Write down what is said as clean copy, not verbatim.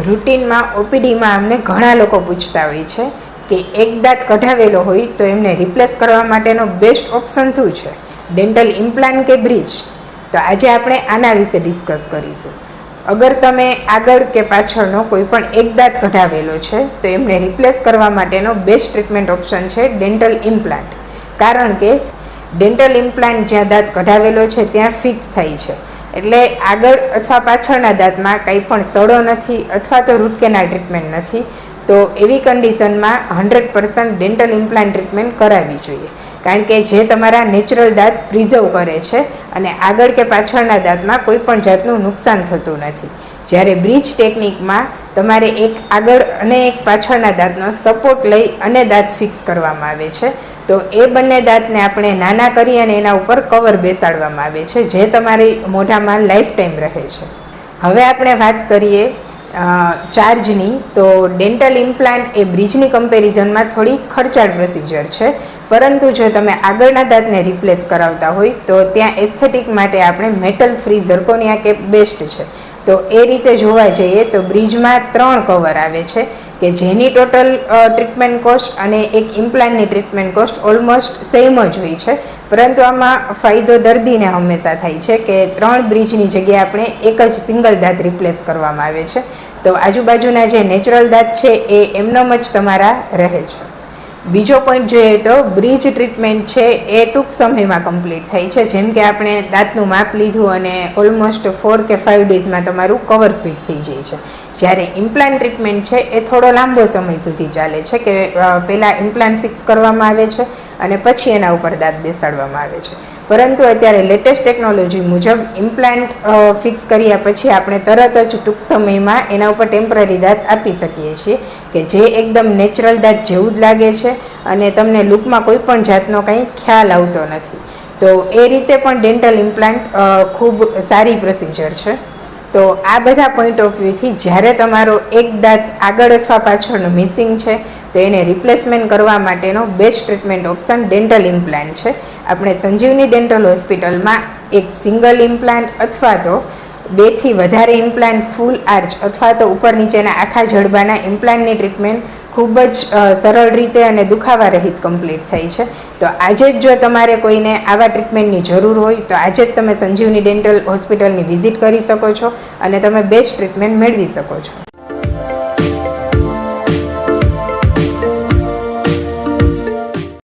રૂટીનમાં ઓપીડીમાં અમને ઘણા લોકો પૂછતા હોય છે કે એક દાંત કઢાવેલો હોય તો એમને રિપ્લેસ કરવા માટેનો બેસ્ટ ઓપ્શન શું છે, ડેન્ટલ ઇમ્પ્લાન્ટ કે બ્રિજ? તો આજે આપણે આના વિશે ડિસ્કસ કરીશું. અગર તમે આગળ કે પાછળનો કોઈ પણ એક દાંત કઢાવેલો છે તો એમને રિપ્લેસ કરવા માટેનો બેસ્ટ ટ્રીટમેન્ટ ઓપ્શન છે ડેન્ટલ ઇમ્પ્લાન્ટ. કારણ કે ડેન્ટલ ઇમ્પ્લાન્ટ જ્યાં દાંત કઢાવેલો છે ત્યાં ફિક્સ થાય છે, એટલે આગળ અથવા પાછળના દાંતમાં કંઈ પણ સડો નથી અથવા તો રૂટ કેનાલ ટ્રીટમેન્ટ નથી. તો એવી કન્ડિશનમાં 100% ડેન્ટલ ઇમ્પ્લાન્ટ ટ્રીટમેન્ટ કરાવવી જોઈએ, કારણ કે જે તમારા નેચરલ દાંત પ્રિઝર્વ કરે છે અને આગળ કે પાછળના દાંતમાં કોઈ પણ જાતનું નુકસાન થતું નથી. જ્યારે બ્રિજ ટેકનિકમાં તમારે એક આગળ અને એક પાછળના દાંતનો સપોર્ટ લઈ અને દાંત ફિક્સ કરવામાં આવે છે. તો એ બંને દાંતને આપણે નાના કરી અને એના ઉપર કવર બેસાડવામાં આવે છે, જે તમારી મોઢામાં લાઈફ ટાઈમ રહે છે. હવે આપણે વાત કરીએ ચાર્જની. તો ડેન્ટલ ઇમ્પ્લાન્ટ એ બ્રિજની કમ્પેરિઝનમાં થોડી ખર્ચાળ પ્રોસિજર છે, પરંતુ જો તમે આગળના દાંતને રિપ્લેસ કરાવતા હોય તો ત્યાં એસ્થેટિક માટે આપણે મેટલ ફ્રી ઝર્કોનિયા કેપ બેસ્ટ છે. તો એ રીતે જોવા જઈએ તો બ્રિજમાં 3 કવર આવે છે કે જેની ટોટલ ટ્રીટમેન્ટ કોસ્ટ અને એક ઇમ્પ્લાન્ટની ટ્રીટમેન્ટ કોસ્ટ ઓલમોસ્ટ સેમ જ હોય છે, પરંતુ આમાં ફાયદો દર્દીને હંમેશા થાય છે કે 3 બ્રિજની જગ્યાએ આપણે એક જ સિંગલ દાંત રિપ્લેસ કરવામાં આવે છે. તો આજુબાજુના જે નેચરલ દાંત છે એ એમનેમ જ તમારા રહે છે. બીજો પોઈન્ટ જોઈએ તો બ્રિજ ટ્રીટમેન્ટ છે એ ટૂંક સમયમાં કમ્પ્લીટ થાય છે. જેમ કે આપણે દાંતનું માપ લીધું અને ઓલમોસ્ટ 4 કે 5 ડેઝમાં તમારું કવર ફિટ થઈ જાય છે. જ્યારે ઇમ્પ્લાન્ટ ટ્રીટમેન્ટ છે એ થોડો લાંબો સમય સુધી ચાલે છે કે પહેલાં ઇમ્પ્લાન્ટ ફિક્સ કરવામાં આવે છે અને પછી એના ઉપર દાંત બેસાડવામાં આવે છે. પરંતુ અત્યારે લેટેસ્ટ ટેકનોલોજી મુજબ ઇમ્પ્લાન્ટ ફિક્સ કર્યા પછી આપણે તરત જ ટૂંક સમયમાં એના ઉપર ટેમ્પરરી દાંત આપી શકીએ છીએ કે જે એકદમ નેચરલ દાંત જેવું જ લાગે છે અને તમને લુકમાં કોઈ પણ જાતનો કંઈ ખ્યાલ આવતો નથી. તો એ રીતે પણ ડેન્ટલ ઇમ્પ્લાન્ટ ખૂબ સારી પ્રોસિજર છે. તો આ બધા પોઈન્ટ ઓફ વ્યૂથી જ્યારે તમારો એક દાંત આગળ અથવા પાછળનો મિસિંગ છે તો એને રિપ્લેસમેન્ટ કરવા માટેનો best treatment option dental implant છે. આપણે સંજીવની ડેન્ટલ હોસ્પિટલમાં એક સિંગલ ઇમ્પ્લાન્ટ અથવા તો 2 થી વધારે ઇમ્પ્લાન્ટ ફૂલ આર્ચ અથવા તો ઉપર નીચેના આખા જડબાના ઇમ્પ્લાન્ટની ટ્રીટમેન્ટ ખૂબ જ સરળ રીતે અને દુખાવા રહિત કમ્પ્લીટ થઈ છે. તો આજે જ જો તમારે કોઈને આવા ટ્રીટમેન્ટની જરૂર હોય તો આજે જ તમે સંજીવની ડેન્ટલ હોસ્પિટલની વિઝિટ કરી શકો છો અને તમે બેસ્ટ ટ્રીટમેન્ટ મેળવી શકો છો.